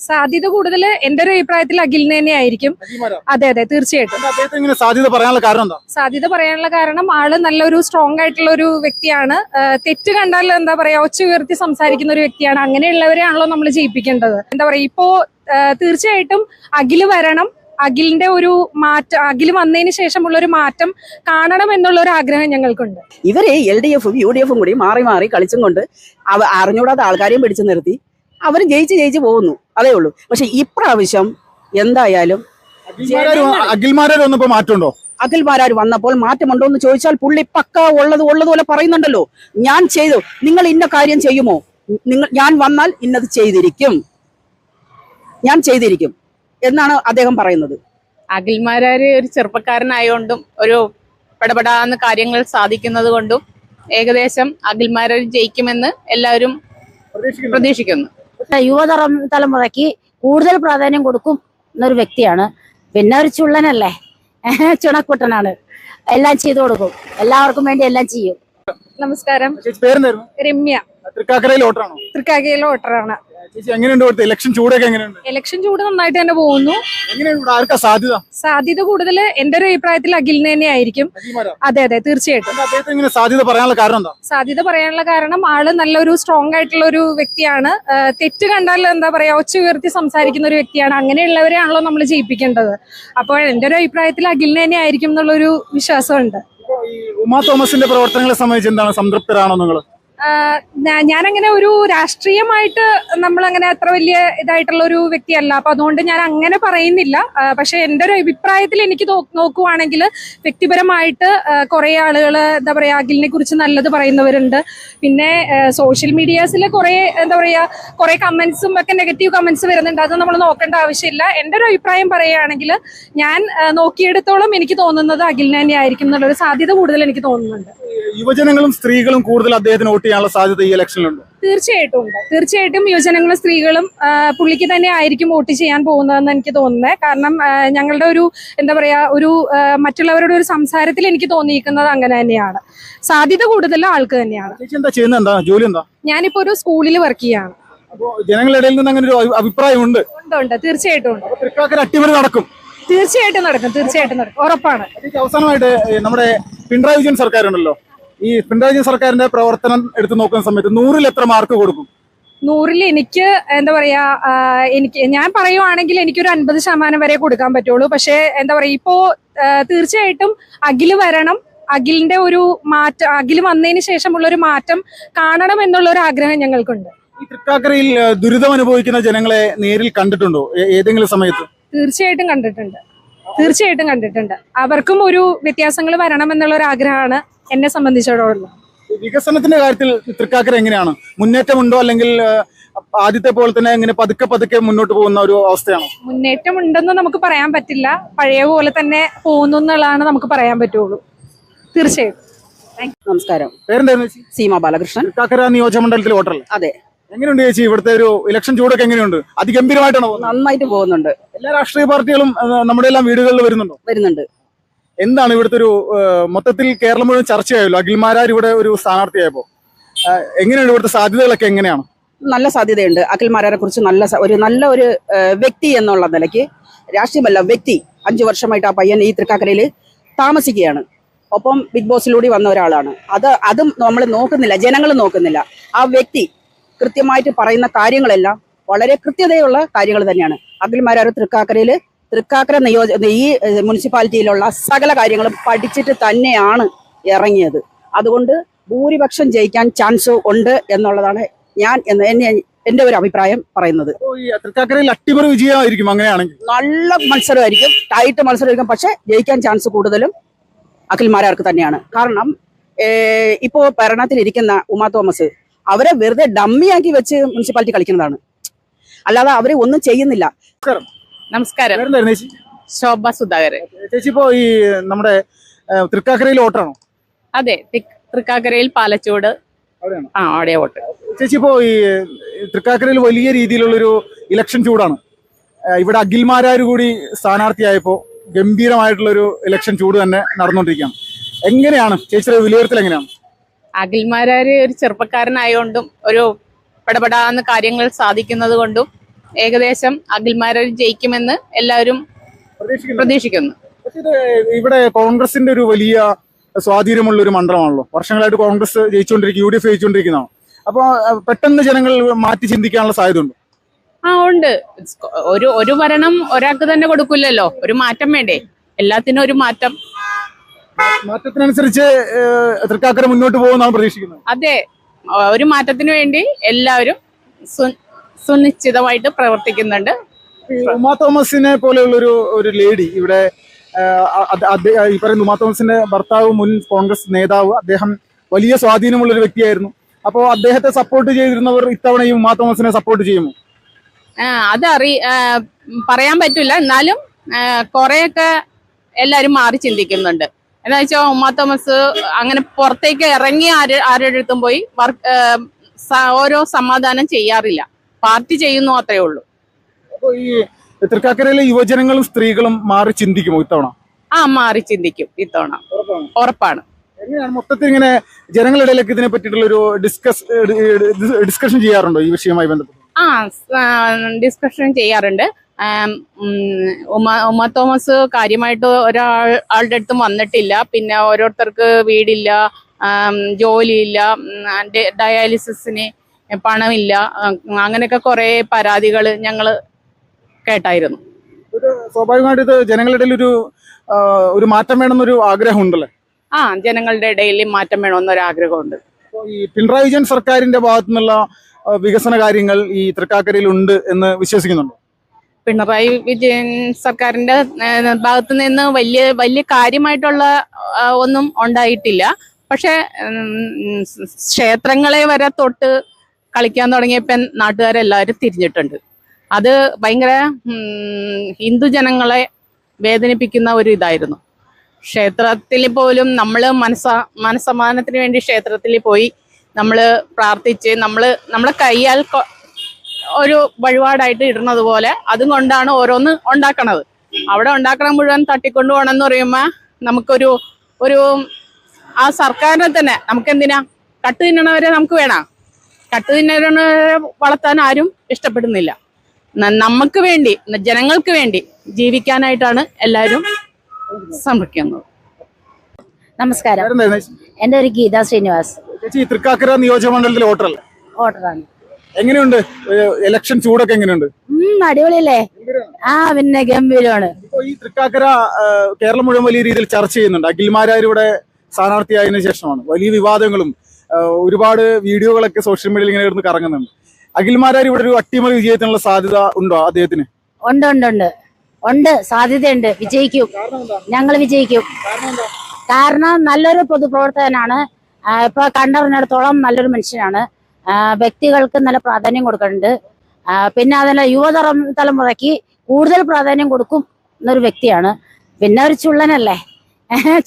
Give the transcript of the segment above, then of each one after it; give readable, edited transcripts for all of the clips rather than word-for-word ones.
സാധ്യത കൂടുതൽ എന്റെ ഒരു അഭിപ്രായത്തിൽ അഖിലിന് തന്നെ ആയിരിക്കും. അതെ അതെ തീർച്ചയായിട്ടും. സാധ്യത പറയാനുള്ള കാരണം ആള് നല്ലൊരു സ്ട്രോങ് ആയിട്ടുള്ള ഒരു വ്യക്തിയാണ്. തെറ്റ് കണ്ടാൽ എന്താ പറയാ ഒച്ച ഉയർത്തി സംസാരിക്കുന്ന ഒരു വ്യക്തിയാണ്. അങ്ങനെയുള്ളവരെയാണല്ലോ നമ്മൾ ജയിപ്പിക്കേണ്ടത്. എന്താ പറയാ ഇപ്പോ തീർച്ചയായിട്ടും അഖില് വരണം. അഖിലിന്റെ ഒരു മാറ്റം, അഖിൽ വന്നതിന് ശേഷമുള്ള ഒരു മാറ്റം കാണണം എന്നുള്ള ഒരു ആഗ്രഹം ഞങ്ങൾക്കുണ്ട്. ഇവരെ LDF-ഉം UDF-ഉം കൂടി മാറി മാറി കളിച്ചും കൊണ്ട് അറിഞ്ഞൂടാത്ത ആൾക്കാരെയും പിടിച്ചു നിർത്തി അവർ ജയിച്ച് പോകുന്നു, അതേ ഉള്ളൂ. പക്ഷെ ഇപ്രാവശ്യം എന്തായാലും അഖിൽമാരാർ വന്നപ്പോൾ മാറ്റമുണ്ടോ എന്ന് ചോദിച്ചാൽ പുള്ളി പക്ക ഉള്ളതുപോലെ പറയുന്നുണ്ടല്ലോ. ഞാൻ ചെയ്തു, നിങ്ങൾ ഇന്ന കാര്യം ചെയ്യുമോ, ഞാൻ വന്നാൽ ഇന്നത് ഞാൻ ചെയ്തിരിക്കും എന്നാണ് അദ്ദേഹം പറയുന്നത്. അഖിൽമാരാര് ഒരു ചെറുപ്പക്കാരനായോണ്ടും ഒരു പെടപെടാന്ന് കാര്യങ്ങൾ സാധിക്കുന്നത് കൊണ്ടും ഏകദേശം അഖിൽമാരാർ ജയിക്കുമെന്ന് എല്ലാവരും പ്രതീക്ഷിക്കുന്നു. യുവതലമുറയ്ക്ക് കൂടുതൽ പ്രാധാന്യം കൊടുക്കും എന്നൊരു വ്യക്തിയാണ്. പിന്നെ ഒരു ചുള്ളനല്ലേ, ചുണക്കുട്ടനാണ്, എല്ലാം ചെയ്തു കൊടുക്കും, എല്ലാവർക്കും വേണ്ടി എല്ലാം ചെയ്യും. നമസ്കാരം, രമ്യ. തൃക്കാക്കരയിലെ വോട്ടറാണ്. ഇലക്ഷൻ ചൂടൊക്കെ എങ്ങനെയുണ്ട്? ഇലക്ഷൻ ചൂട് നന്നായിട്ട് തന്നെ പോകുന്നു. സാധ്യത കൂടുതൽ എന്റെ ഒരു അഭിപ്രായത്തിൽ അഖിലിന് തന്നെ ആയിരിക്കും. അതെ അതെ തീർച്ചയായിട്ടും. സാധ്യത പറയാനുള്ള കാരണം ആള് നല്ലൊരു സ്ട്രോങ് ആയിട്ടുള്ള ഒരു വ്യക്തിയാണ്. തെറ്റ് കണ്ടാൽ എന്താ പറയാ ഒച്ച ഉയർത്തി സംസാരിക്കുന്ന ഒരു വ്യക്തിയാണ്. അങ്ങനെയുള്ളവരെയാണല്ലോ നമ്മൾ ജയിപ്പിക്കേണ്ടത്. അപ്പോൾ എന്റെ ഒരു അഭിപ്രായത്തിൽ അഖിലിന് തന്നെ ആയിരിക്കും എന്നുള്ളൊരു വിശ്വാസമുണ്ട്. ഉമാ തോമസിന്റെ പ്രവർത്തനങ്ങളെ സംബന്ധിച്ച് എന്താണ്, സംതൃപ്തരാണോ നിങ്ങൾ? ഞാനങ്ങനെ ഒരു രാഷ്ട്രീയമായിട്ട് നമ്മളങ്ങനെ അത്ര വലിയ ഇതായിട്ടുള്ള ഒരു വ്യക്തിയല്ല. അപ്പൊ അതുകൊണ്ട് ഞാൻ അങ്ങനെ പറയുന്നില്ല. പക്ഷെ എന്റെ ഒരു അഭിപ്രായത്തിൽ എനിക്ക് നോക്കുവാണെങ്കിൽ വ്യക്തിപരമായിട്ട് കുറെ ആളുകൾ എന്താ പറയാ അഖിലിനെ കുറിച്ച് നല്ലത് പറയുന്നവരുണ്ട്. പിന്നെ സോഷ്യൽ മീഡിയാസിൽ കുറെ കമന്റ്സും ഒക്കെ നെഗറ്റീവ് കമന്റ്സ് വരുന്നുണ്ട്. അത് നമ്മൾ നോക്കേണ്ട ആവശ്യമില്ല. എന്റെ ഒരു അഭിപ്രായം പറയുകയാണെങ്കിൽ ഞാൻ നോക്കിയെടുത്തോളം എനിക്ക് തോന്നുന്നത് അഖിലിനെ തന്നെ ആയിരിക്കും എന്നുള്ളൊരു സാധ്യത കൂടുതൽ എനിക്ക് തോന്നുന്നുണ്ട്. യുവജനങ്ങളും സ്ത്രീകളും കൂടുതൽ അദ്ദേഹത്തിന് വോട്ട് ചെയ്യാനുള്ള സാധ്യത ഈ ഇലക്ഷനിലുണ്ട്. തീർച്ചയായിട്ടും ഉണ്ട്. തീർച്ചയായിട്ടും യുവജനങ്ങളും സ്ത്രീകളും പുള്ളിക്ക് തന്നെ ആയിരിക്കും വോട്ട് ചെയ്യാൻ പോകുന്നതെന്ന് എനിക്ക് തോന്നുന്നത്. കാരണം ഞങ്ങളുടെ ഒരു എന്താ പറയാ ഒരു മറ്റുള്ളവരുടെ ഒരു സംസാരത്തിൽ എനിക്ക് തോന്നിയിരിക്കുന്നത് അങ്ങനെ തന്നെയാണ്. സാധ്യത കൂടുതൽ ആൾക്ക് തന്നെയാണ്. ജോലി എന്താ? ഞാനിപ്പോ ഒരു സ്കൂളിൽ വർക്ക് ചെയ്യാണ്. ജനങ്ങളുടെ ഇടയിൽ നിന്ന് അങ്ങനെ ഒരു അഭിപ്രായമുണ്ട്. ഉണ്ട്, തീർച്ചയായിട്ടും ഉണ്ട്. അട്ടിമറി നടക്കും. തീർച്ചയായിട്ടും നടക്കും, ഉറപ്പാണ്. അവസാനമായിട്ട് നമ്മുടെ പിണറായി വിജയൻ സർക്കാർ ഉണ്ടല്ലോ, ഈ പിണറായി വിജയൻ സർക്കാരിന്റെ പ്രവർത്തനം എടുത്തു നോക്കുന്ന സമയത്ത് 100-ൽ എത്ര മാർക്ക് കൊടുക്കും? 100-ൽ എനിക്ക് എന്താ പറയാ ഞാൻ പറയുവാണെങ്കിൽ എനിക്കൊരു 50% വരെ കൊടുക്കാൻ പറ്റുള്ളൂ. പക്ഷെ എന്താ പറയാ ഇപ്പോ തീർച്ചയായിട്ടും അഖില് വരണം. അഖിലിന്റെ ഒരു മാറ്റം, അഖില് വന്നതിന് ശേഷമുള്ള ഒരു മാറ്റം കാണണം എന്നുള്ള ഒരു ആഗ്രഹം ഞങ്ങൾക്കുണ്ട്. ഈ തൃക്കാക്കരയിൽ ദുരിതം അനുഭവിക്കുന്ന ജനങ്ങളെ നേരിൽ കണ്ടിട്ടുണ്ടോ ഏതെങ്കിലും സമയത്ത്? തീർച്ചയായിട്ടും കണ്ടിട്ടുണ്ട്. അവർക്കും ഒരു വ്യത്യാസങ്ങൾ വരണം എന്നുള്ള ഒരു ആഗ്രഹമാണ് എന്നെ സംബന്ധിച്ചിടത്തോളം. വികസനത്തിന്റെ കാര്യത്തിൽ തൃക്കാക്കര എങ്ങനെയാണ്? മുന്നേറ്റമുണ്ടോ, അല്ലെങ്കിൽ ആദ്യത്തെ പോലെ തന്നെ ഇങ്ങനെ പതുക്കെ മുന്നോട്ട് പോകുന്ന ഒരു അവസ്ഥയാണോ? മുന്നേറ്റം ഉണ്ടെന്ന് നമുക്ക് പറയാൻ പറ്റില്ല. പഴയ പോലെ തന്നെ പോകുന്നു എന്നുള്ളതാണ് നമുക്ക് പറയാൻ പറ്റുള്ളൂ. തീർച്ചയായിട്ടും. നമസ്കാരം, പേരെന്തായിരുന്നു? സീമ ബാലകൃഷ്ണൻ, തൃക്കാക്കര നിയോജകമണ്ഡലത്തിലെ വോട്ടറല്ലേ? അതെ. എങ്ങനെയുണ്ട് ചേച്ചി ഇവിടുത്തെ ഒരു ഇലക്ഷൻ ചൂടൊക്കെ എങ്ങനെയുണ്ട്? അതിഗംഭീരമായിട്ടാണോ? നന്നായിട്ട് പോകുന്നുണ്ട്. എല്ലാ രാഷ്ട്രീയ പാർട്ടികളും നമ്മുടെ എല്ലാം വീടുകളിൽ വരുന്നുണ്ട്. എന്താണ് ഇവിടുത്തെ ഒരു മൊത്തത്തിൽ കേരളം മുഴുവൻ ചർച്ചയായല്ലോ അഖിൽമാരാർ ഇവിടെ ഒരു സ്ഥാനാർത്ഥിയായപ്പോ, എങ്ങനെയാണ് ഇവിടുത്തെ സാധ്യതകളൊക്കെ എങ്ങനെയാണ്? നല്ല സാധ്യതയുണ്ട്. അഖിൽമാരാരെ കുറിച്ച് നല്ല ഒരു വ്യക്തി എന്നുള്ള നിലയ്ക്ക്, രാഷ്ട്രീയമല്ല വ്യക്തി. 5 വർഷമായിട്ട് ആ പയ്യൻ ഈ തൃക്കാക്കരയിൽ താമസിക്കുകയാണ്. ഒപ്പം ബിഗ് ബോസിലൂടെ വന്ന ഒരാളാണ്. അതും നമ്മൾ നോക്കുന്നില്ല, ജനങ്ങൾ നോക്കുന്നില്ല. ആ വ്യക്തി കൃത്യമായിട്ട് പറയുന്ന കാര്യങ്ങളെല്ലാം വളരെ കൃത്യതയുള്ള കാര്യങ്ങൾ തന്നെയാണ്. അഖിൽമാരാർ തൃക്കാക്കര ഈ മുനിസിപ്പാലിറ്റിയിലുള്ള സകല കാര്യങ്ങളും പഠിച്ചിട്ട് തന്നെയാണ് ഇറങ്ങിയത്. അതുകൊണ്ട് ഭൂരിപക്ഷം ജയിക്കാൻ ചാൻസ് ഉണ്ട് എന്നുള്ളതാണ് എന്റെ ഒരു അഭിപ്രായം പറയുന്നത്. തൃക്കാക്കരയിൽ അട്ടിമറി വിജയമായിരിക്കും. അങ്ങനെയാണെങ്കിൽ നല്ല മത്സരമായിരിക്കും, ടൈറ്റ് മത്സരമായിരിക്കും. പക്ഷെ ജയിക്കാൻ ചാൻസ് കൂടുതലും അഖിൽമാരാർക്ക് തന്നെയാണ്. കാരണം ഇപ്പോ ഭരണത്തിലിരിക്കുന്ന ഉമാ തോമസ് അവരെ വെറുതെ ഡമ്മിയാക്കി വെച്ച് മുനിസിപ്പാലിറ്റി കളിക്കുന്നതാണ്, അല്ലാതെ അവരെ ഒന്നും ചെയ്യുന്നില്ല. നമസ്കാരം, ശോഭ സുധാകരൻ. ചേച്ചി ഇപ്പോ ഈ നമ്മുടെ തൃക്കാക്കരയിൽ വോട്ടാണോ? അതെ, തൃക്കാക്കരയിൽ പാലച്ചോട് അവിടെ വോട്ട്. ചേച്ചി ഇപ്പോ ഈ തൃക്കാക്കരയിൽ വലിയ രീതിയിലുള്ളൊരു ഇലക്ഷൻ ചൂടാണ്. ഇവിടെ അഖിൽമാരാർ കൂടി സ്ഥാനാർത്ഥിയായപ്പോ ഗംഭീരമായിട്ടുള്ളൊരു ഇലക്ഷൻ ചൂട് തന്നെ നടന്നുകൊണ്ടിരിക്കുകയാണ്. എങ്ങനെയാണ് ചേച്ചിയുടെ വിലയിരുത്തൽ? എങ്ങനെയാണ്? അഖിൽമാരാര് ഒരു ചെറുപ്പക്കാരനായോണ്ടും ഒരു പെടപെടാന്ന് കാര്യങ്ങൾ സാധിക്കുന്നത് കൊണ്ടും ഏകദേശം അഖിൽമാരാർ ജയിക്കുമെന്ന് എല്ലാവരും പ്രതീക്ഷിക്കുന്നു. പക്ഷേ ഇത് ഇവിടെ കോൺഗ്രസിന്റെ ഒരു വലിയ സ്വാധീനമുള്ള ഒരു മണ്ഡലമാണല്ലോ. വർഷങ്ങളായിട്ട് കോൺഗ്രസ് ജയിച്ചുകൊണ്ടിരിക്കും, UDF ജയിച്ചുകൊണ്ടിരിക്കുന്നതാണ്. അപ്പോൾ പെട്ടെന്ന് ജനങ്ങൾ മാറ്റി ചിന്തിക്കാനുള്ള സാധ്യത ഉണ്ട്. ഉണ്ട്. ഒരു ഭരണം ഒരാൾക്ക് തന്നെ കൊടുക്കില്ലല്ലോ. ഒരു മാറ്റം വേണ്ടേ? എല്ലാത്തിനും ഒരു മാറ്റം. മാറ്റത്തിനനുസരിച്ച് തൃക്കാക്കര മുന്നോട്ട് പോകുമെന്നാണ് പ്രതീക്ഷിക്കുന്നത്. അതെ, ഒരു മാറ്റത്തിന് വേണ്ടി എല്ലാവരും സുനിശ്ചിതമായിട്ട് പ്രവർത്തിക്കുന്നുണ്ട്. ഉമാ തോമസിനെ പോലെയുള്ള ഒരു ലേഡി ഇവിടെ, ഈ പറയുന്ന ഉമാ തോമസിന്റെ ഭർത്താവ് മുൻ കോൺഗ്രസ് നേതാവ്, അദ്ദേഹം വലിയ സ്വാധീനമുള്ള ഒരു വ്യക്തിയായിരുന്നു. അപ്പോൾ അദ്ദേഹത്തെ സപ്പോർട്ട് ചെയ്തിരുന്നവർ ഇത്തവണ ഈ ഉമാ തോമസിനെ സപ്പോർട്ട് ചെയ്യുമോ? അത് പറയാൻ പറ്റില്ല. എന്നാലും കുറെയൊക്കെ എല്ലാരും മാറി ചിന്തിക്കുന്നുണ്ട്. എന്താ വെച്ചാൽ ഉമാ തോമസ് അങ്ങനെ പുറത്തേക്ക് ഇറങ്ങി ആരുടെ അടുത്തും പോയി ഓരോ സമാധാനം ചെയ്യാറില്ല. പാർട്ടി ചെയ്യുന്നു, അത്രേ ഉള്ളൂ. അപ്പോൾ ഈ തൃക്കാക്കരയിലെ യുവജനങ്ങളും സ്ത്രീകളും മാറി ചിന്തിക്കുമോ ഇത്തവണ? മാറി ചിന്തിക്കും ഇത്തവണ, ഉറപ്പാണ്. എങ്ങനെയാണ് മൊത്തത്തിൽ ഇങ്ങനെ ജനങ്ങളിടയിലേക്ക് ഇതിനെ പറ്റിയിട്ടുള്ള ഒരു ഡിസ്കഷൻ ചെയ്യാറുണ്ടോ ഈ വിഷയവുമായി ബന്ധപ്പെട്ട്? ഡിസ്കഷൻ ചെയ്യാറുണ്ട്. ഉമാ തോമസ് കാര്യമായിട്ട് ഒരാളുടെ അടുത്തും വന്നിട്ടില്ല. പിന്നെ ഓരോരുത്തർക്ക് വീടില്ല, ജോലിയില്ല, ഡയാലിസിസിന് പണമില്ല, അങ്ങനെയൊക്കെ കുറെ പരാതികൾ ഞങ്ങൾ കേട്ടായിരുന്നു. സ്വാഭാവികമായിട്ട് ഇത് ജനങ്ങളുടെ ഇടയിൽ ഒരു മാറ്റം വേണമെന്നൊരു ആഗ്രഹം ഉണ്ടല്ലേ? ജനങ്ങളുടെ ഇടയിൽ മാറ്റം വേണമെന്നൊരു ആഗ്രഹമുണ്ട്. ഈ പിണറായി വിജയൻ സർക്കാരിന്റെ ഭാഗത്തു നിന്നുള്ള വികസന കാര്യങ്ങൾ ഈ തൃക്കാക്കരയിൽ ഉണ്ട് എന്ന് വിശ്വസിക്കുന്നുണ്ടോ? പിണറായി വിജയൻ സർക്കാരിന്റെ ഭാഗത്തു നിന്ന് വലിയ കാര്യമായിട്ടുള്ള ഒന്നും ഉണ്ടായിട്ടില്ല. പക്ഷെ ക്ഷേത്രങ്ങളെ വരെ തൊട്ട് കളിക്കാൻ തുടങ്ങിയപ്പോൾ നാട്ടുകാരെല്ലാവരും തിരിഞ്ഞിട്ടുണ്ട്. അത് ഭയങ്കര ഹിന്ദുജനങ്ങളെ വേദനിപ്പിക്കുന്ന ഒരു ഇതായിരുന്നു. ക്ഷേത്രത്തിൽ പോലും നമ്മൾ മനസ്സമാധാനത്തിന് വേണ്ടി ക്ഷേത്രത്തിൽ പോയി നമ്മൾ പ്രാർത്ഥിച്ച് നമ്മളെ കയ്യാൽ ഒരു വഴിപാടായിട്ട് ഇടുന്നത് പോലെ അതും കൊണ്ടാണ് ഓരോന്ന് ഉണ്ടാക്കണത്. അവിടെ ഉണ്ടാക്കണം മുഴുവൻ തട്ടിക്കൊണ്ടു പോകണമെന്ന് പറയുമ്പോൾ നമുക്കൊരു ആ സർക്കാരിനെ തന്നെ നമുക്കെന്തിനാ കട്ട് തിന്നണവരെ നമുക്ക് വേണം. കട്ട് തിന്നവരെ വളർത്താൻ ആരും ഇഷ്ടപ്പെടുന്നില്ല. നമുക്ക് വേണ്ടി, ജനങ്ങൾക്ക് വേണ്ടി ജീവിക്കാനായിട്ടാണ് എല്ലാവരും ശ്രമിക്കുന്നത്. നമസ്കാരം, എന്റെ ഒരു ഗീത ശ്രീനിവാസ്. ചേച്ചി തൃക്കാക്കര നിയോജകമണ്ഡലത്തിലെ വോട്ടറല്ലേ? വോട്ടറാണ്. എങ്ങനെയുണ്ട് ഇലക്ഷൻ ചൂടൊക്കെ? എങ്ങനെയുണ്ട്? അടിപൊളിയല്ലേ? പിന്നെ ഗംഭീരമാണ്. ഇപ്പൊ ഈ തൃക്കാക്കര കേരളം മുഴുവൻ വലിയ രീതിയിൽ ചർച്ച ചെയ്യുന്നുണ്ട്. അഖിൽമാരാർ ഇവിടെ സ്ഥാനാർത്ഥിയായതിനു ശേഷമാണ് വലിയ വിവാദങ്ങളും ഒരുപാട് വീഡിയോകളൊക്കെ സോഷ്യൽ മീഡിയയിൽ ഇങ്ങനെ ഇരുന്ന് കറങ്ങുന്നുണ്ട്. അഖിൽമാരാർ ഇവിടെ ഒരു അട്ടിമറി വിജയത്തിനുള്ള സാധ്യത ഉണ്ടോ അദ്ദേഹത്തിന്? ഉണ്ട്, സാധ്യതയുണ്ട്. വിജയിക്കും, ഞങ്ങൾ വിജയിക്കും. കാരണം നല്ലൊരു പൊതുപ്രവർത്തകനാണ്. ഇപ്പൊ കണ്ടറിഞ്ഞിടത്തോളം നല്ലൊരു മനുഷ്യനാണ്. വ്യക്തികൾക്ക് നല്ല പ്രാധാന്യം കൊടുക്കുന്നുണ്ട്. പിന്നെ അതിന് തലമുറയ്ക്ക് കൂടുതൽ പ്രാധാന്യം കൊടുക്കും എന്നൊരു വ്യക്തിയാണ്. പിന്നെ ഒരു ചുള്ളനല്ലേ,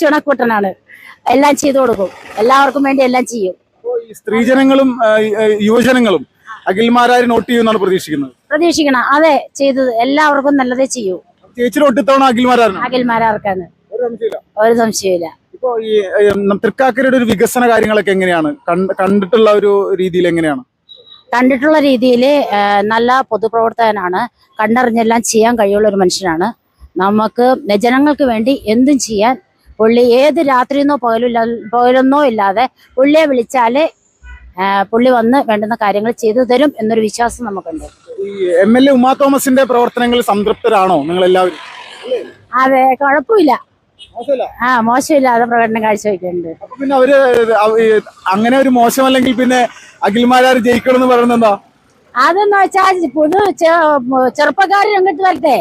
ചുണക്കുട്ടനാണ്. എല്ലാം ചെയ്തു കൊടുക്കും, എല്ലാവർക്കും വേണ്ടി എല്ലാം ചെയ്യും. സ്ത്രീജനങ്ങളും യുവജനങ്ങളും അഖിൽമാരാർ നോട്ട് ചെയ്യുമെന്നാണ് പ്രതീക്ഷിക്കണം. അതെ, ചെയ്തത് എല്ലാവർക്കും നല്ലതേ ചെയ്യൂ. ചേച്ചിയുടെ ഒട്ടിത്തവണ അഖിൽമാരാർക്കാണ്, ഒരു സംശയമില്ല. ഇപ്പൊ ഈ തൃക്കാക്കരയുടെ ഒരു വികസന കാര്യങ്ങളൊക്കെ എങ്ങനെയാണ് കണ്ടിട്ടുള്ള ഒരു രീതിയിൽ? എങ്ങനെയാണ് കണ്ടിട്ടുള്ള രീതിയിൽ? നല്ല പൊതുപ്രവർത്തകനാണ്. കണ്ടറിഞ്ഞെല്ലാം ചെയ്യാൻ കഴിയുള്ള ഒരു മനുഷ്യനാണ്. നമുക്ക് ജനങ്ങൾക്ക് വേണ്ടി എന്തും ചെയ്യാൻ പുള്ളി ഏത് രാത്രിയെന്നോ പകലെന്നോ ഇല്ലാതെ പുള്ളിയെ വിളിച്ചാല് പുള്ളി വന്ന് വേണ്ടുന്ന കാര്യങ്ങൾ ചെയ്തു തരും എന്നൊരു വിശ്വാസം നമുക്കുണ്ട്. ഈ MLA ഉമാ തോമസിന്റെ പ്രവർത്തനങ്ങൾ സംതൃപ്തരാണോ നിങ്ങൾ എല്ലാവരും? അതെ, കുഴപ്പമില്ല. മോശമില്ലാതെ പ്രകടനം കാഴ്ചവെക്കുന്നുണ്ട്. പിന്നെ അവര് അങ്ങനെ ഒരു മോശമല്ലെങ്കിൽ പിന്നെ അഖിൽമാരാർ ജയിക്കണം എന്ന് പറയുന്നത് എന്താ? അതെന്ന് വെച്ചാൽ ചെറുപ്പക്കാർ രംഗത്ത് വരട്ടെ,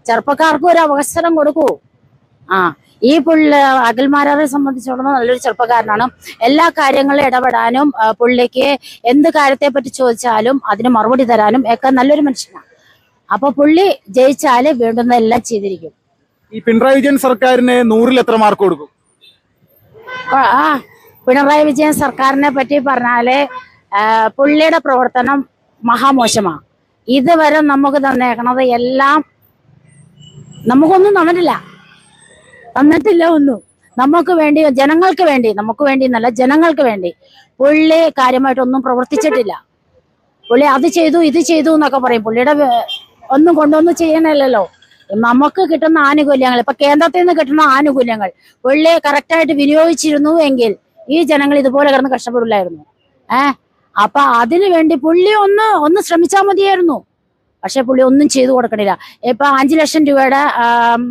ചെറുപ്പക്കാർക്ക് ഒരു അവസരം കൊടുക്കൂ. ഈ അഖിൽമാരാറെ സംബന്ധിച്ചിടത്തോളം നല്ലൊരു ചെറുപ്പക്കാരനാണ്. എല്ലാ കാര്യങ്ങളും ഇടപെടാനും പുള്ളിക്ക് എന്ത് കാര്യത്തെ പറ്റി ചോദിച്ചാലും അതിന് മറുപടി തരാനും ഒക്കെ നല്ലൊരു മനുഷ്യനാണ്. അപ്പൊ പുള്ളി ജയിച്ചാല് വേണ്ടുന്ന എല്ലാം ചെയ്തിരിക്കും. ഈ പിണറായി വിജയൻ സർക്കാരിന് 100-ൽ എത്ര മാർക്ക് കൊടുക്കും? പിണറായി വിജയൻ സർക്കാരിനെ പറ്റി പറഞ്ഞാല് പുള്ളിയുടെ പ്രവർത്തനം മഹാമോശമാണ്. ഇതുവരെ നമുക്ക് തന്നേക്കണത് എല്ലാം നമുക്കൊന്നും തന്നിട്ടില്ല ഒന്നും. നമുക്ക് വേണ്ടി, ജനങ്ങൾക്ക് വേണ്ടി, നമുക്ക് വേണ്ടി എന്നല്ല, ജനങ്ങൾക്ക് വേണ്ടി പുള്ളി കാര്യമായിട്ടൊന്നും പ്രവർത്തിച്ചിട്ടില്ല. പുള്ളി അത് ചെയ്തു ഇത് ചെയ്തു എന്നൊക്കെ പറയും. പുള്ളിയുടെ ഒന്നും കൊണ്ടൊന്നും ചെയ്യണല്ലോ. നമുക്ക് കിട്ടുന്ന ആനുകൂല്യങ്ങൾ, ഇപ്പൊ കേന്ദ്രത്തിൽ നിന്ന് കിട്ടുന്ന ആനുകൂല്യങ്ങൾ പുള്ളി കറക്റ്റായിട്ട് വിനിയോഗിച്ചിരുന്നു എങ്കിൽ ഈ ജനങ്ങൾ ഇതുപോലെ കിടന്ന് കഷ്ടപ്പെടില്ലായിരുന്നു. അപ്പൊ അതിനു വേണ്ടി പുള്ളി ഒന്ന് ശ്രമിച്ചാൽ മതിയായിരുന്നു. പക്ഷെ പുള്ളി ഒന്നും ചെയ്തു കൊടുക്കണില്ല. ഇപ്പൊ 5 ലക്ഷം രൂപയുടെ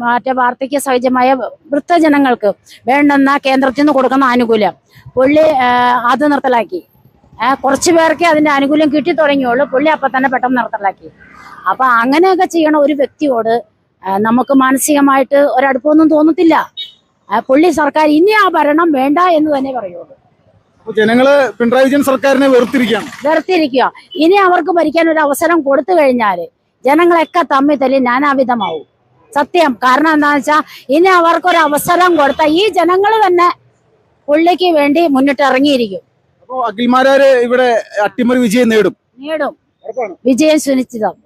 മറ്റേ വാർദ്ധക്യ സഹജമായ വൃദ്ധജനങ്ങൾക്ക് വേണ്ടെന്ന കേന്ദ്രത്തിൽ നിന്ന് കൊടുക്കുന്ന ആനുകൂല്യം പുള്ളി അത് നിർത്തലാക്കി. കുറച്ചു പേർക്ക് അതിന്റെ ആനുകൂല്യം കിട്ടി തുടങ്ങിയുള്ളൂ. പുള്ളി അപ്പൊ തന്നെ പെട്ടെന്ന് നിർത്തലാക്കി. അപ്പൊ അങ്ങനെയൊക്കെ ചെയ്യണ ഒരു വ്യക്തിയോട് നമുക്ക് മാനസികമായിട്ട് ഒരടുപ്പമൊന്നും തോന്നത്തില്ല. പുള്ളി സർക്കാർ ഇനി ആ ഭരണം വേണ്ട എന്ന് തന്നെ പറയുള്ളൂ. ജനങ്ങള് പിണറായി വിജയൻ സർക്കാരിനെ വെറുത്തിരിക്കുക. ഇനി അവർക്ക് ഭരിക്കാൻ ഒരു അവസരം കൊടുത്തു കഴിഞ്ഞാല് ജനങ്ങളൊക്കെ തമ്മിൽ തല്ലി നാനാവിധമാവും. സത്യം. കാരണം എന്താണെന്ന് വെച്ചാൽ ഇനി അവർക്കൊരു അവസരം കൊടുത്താൽ ഈ ജനങ്ങൾ തന്നെ പുള്ളിക്ക് വേണ്ടി മുന്നിട്ട് ഇറങ്ങിയിരിക്കും. അപ്പൊ അഖിൽമാരാര് ഇവിടെ അട്ടിമറി വിജയം നേടും. വിജയം സുനിശ്ചിതം.